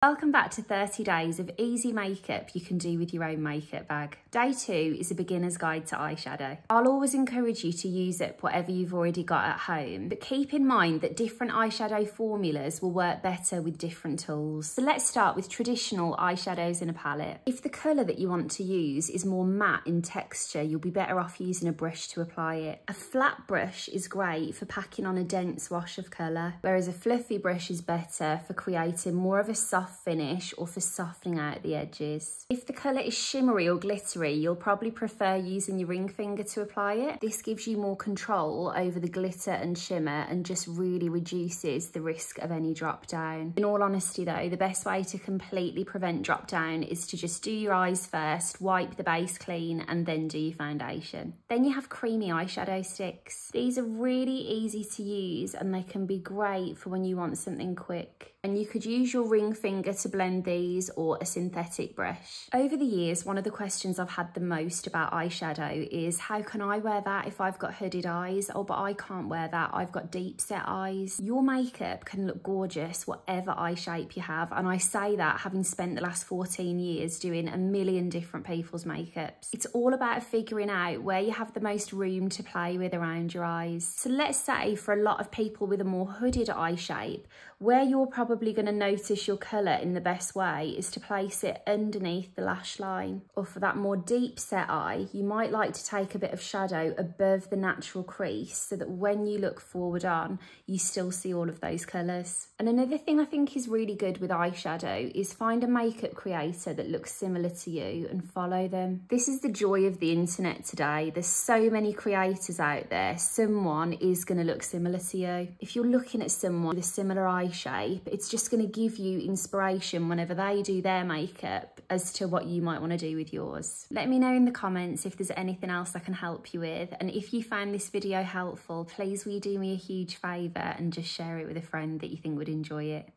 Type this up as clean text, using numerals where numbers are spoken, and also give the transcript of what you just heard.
Welcome back to 30 days of easy makeup you can do with your own makeup bag. Day 2 is a beginner's guide to eyeshadow. I'll always encourage you to use up whatever you've already got at home, but keep in mind that different eyeshadow formulas will work better with different tools. So let's start with traditional eyeshadows in a palette. If the colour that you want to use is more matte in texture, you'll be better off using a brush to apply it. A flat brush is great for packing on a dense wash of colour, whereas a fluffy brush is better for creating more of a soft finish or for softening out the edges. If the colour is shimmery or glittery, you'll probably prefer using your ring finger to apply it. This gives you more control over the glitter and shimmer and just really reduces the risk of any drop down. In all honesty though, the best way to completely prevent drop down is to just do your eyes first, wipe the base clean and then do your foundation. Then you have creamy eyeshadow sticks. These are really easy to use and they can be great for when you want something quick. And you could use your ring finger to blend these or a synthetic brush. Over the years, one of the questions I've had the most about eyeshadow is how can I wear that if I've got hooded eyes? Oh, but I can't wear that, I've got deep set eyes. Your makeup can look gorgeous whatever eye shape you have, and I say that having spent the last 14 years doing a million different people's makeups. It's all about figuring out where you have the most room to play with around your eyes. So let's say for a lot of people with a more hooded eye shape, where you're probably going to notice your colour in the best way is to place it underneath the lash line. Or for that more deep set eye, you might like to take a bit of shadow above the natural crease so that when you look forward on, you still see all of those colours. And another thing I think is really good with eyeshadow is find a makeup creator that looks similar to you and follow them. This is the joy of the internet today. There's so many creators out there. Someone is going to look similar to you. If you're looking at someone with a similar eye shape, it's just going to give you inspiration whenever they do their makeup as to what you might want to do with yours. Let me know in the comments if there's anything else I can help you with, and if you found this video helpful, please will you do me a huge favour and just share it with a friend that you think would enjoy it.